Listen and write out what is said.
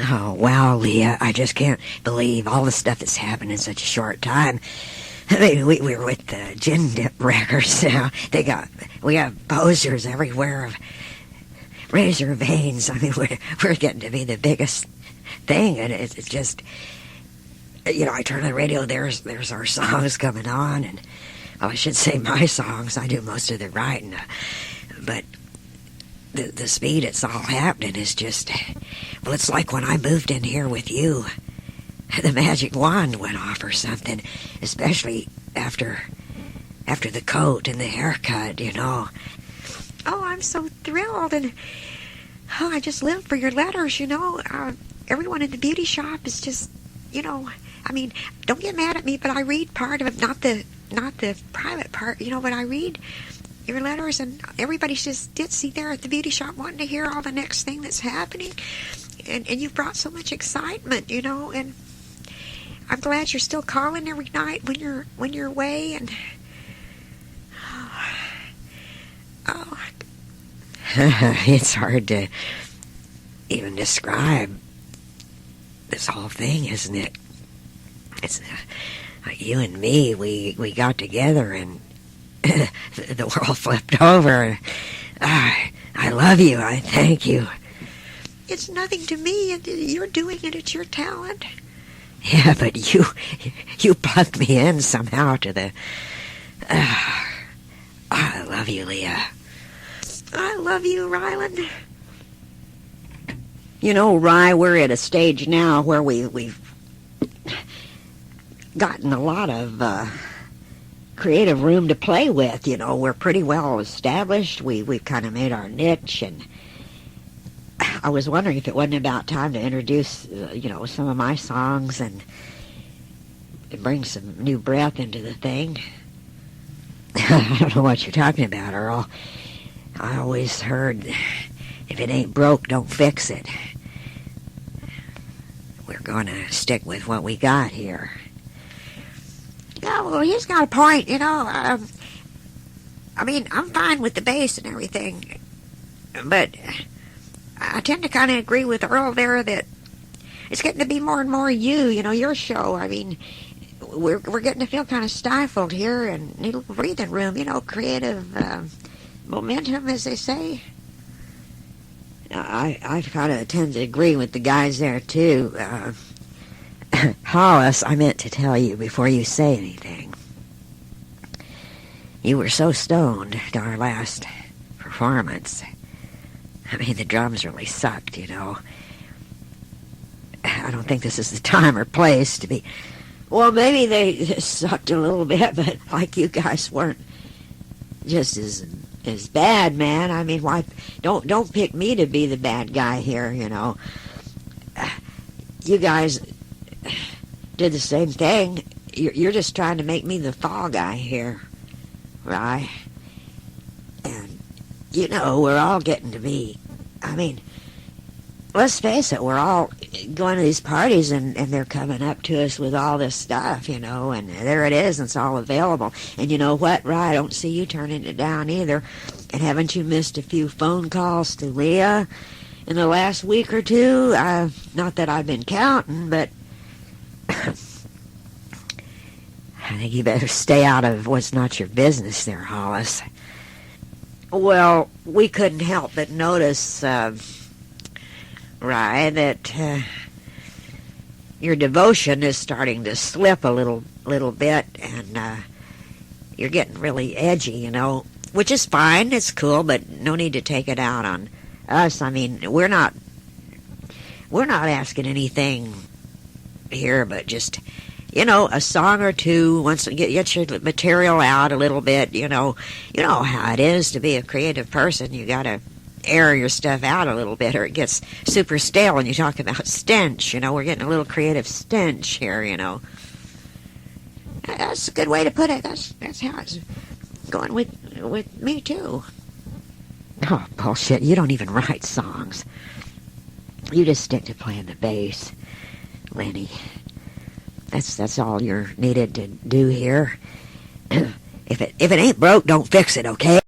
Oh, wow, Leah, I just can't believe all the stuff that's happened in such a short time. I mean, we were with the Gin Dip Records now. We got posters everywhere of Razorveins. I mean, we're getting to be the biggest thing, and it's just, I turn on the radio, there's our songs coming on, and, well, I should say my songs. I do most of the writing, but the speed it's all happening is just, well, it's like when I moved in here with you. The magic wand went off or something, especially after the coat and the haircut, Oh, I'm so thrilled, and I just live for your letters, Everyone in the beauty shop is just, I mean, don't get mad at me, but I read part of it, not the private part, but I read your letters, and everybody's just ditzy there at the beauty shop wanting to hear all the next thing that's happening, and you've brought so much excitement, and I'm glad you're still calling every night when you're away, and it's hard to even describe this whole thing, isn't it? It's like you and me, we got together and the world flipped over. I love you. I thank you. It's nothing to me. You're doing it. It's your talent. Yeah, but you plugged me in somehow to the... I love you, Leah. I love you, Ryland. Rye, we're at a stage now where we've gotten a lot of creative room to play with. We're pretty well established. We've kind of made our niche, and I was wondering if it wasn't about time to introduce, some of my songs and bring some new breath into the thing. I don't know what you're talking about, Earl. I always heard, if it ain't broke, don't fix it. We're going to stick with what we got here. Yeah, well, he's got a point, I mean, I'm fine with the bass and everything, but I tend to kind of agree with Earl there that it's getting to be more and more your show. I mean, we're getting to feel kind of stifled here and need a little breathing room, creative momentum, as they say. I kind of tend to agree with the guys there, too. Hollis, I meant to tell you before you say anything. You were so stoned to our last performance. I mean, the drums really sucked, I don't think this is the time or place to be... Well, maybe they sucked a little bit, but like you guys weren't just as bad, man. I mean, why... Don't pick me to be the bad guy here, You guys did the same thing. You're just trying to make me the fall guy here, right? And, we're all getting to be... I mean, let's face it, we're all going to these parties and they're coming up to us with all this stuff, and there it is, and it's all available. And you know what, Rye, I don't see you turning it down either. And haven't you missed a few phone calls to Leah in the last week or two? Not that I've been counting, but I think you better stay out of what's not your business there, Hollis. Well, we couldn't help but notice, Rye, that your devotion is starting to slip a little bit, and you're getting really edgy, which is fine, it's cool, but no need to take it out on us. I mean, we're not asking anything here, but just, a song or two, once you get your material out a little bit, you know how it is to be a creative person. You gotta air your stuff out a little bit, or it gets super stale. And you talk about stench, we're getting a little creative stench here, That's a good way to put it. That's how it's going with me too. Oh, bullshit! You don't even write songs. You just stick to playing the bass, Lenny. That's all you're needed to do here. If it ain't broke, don't fix it, okay?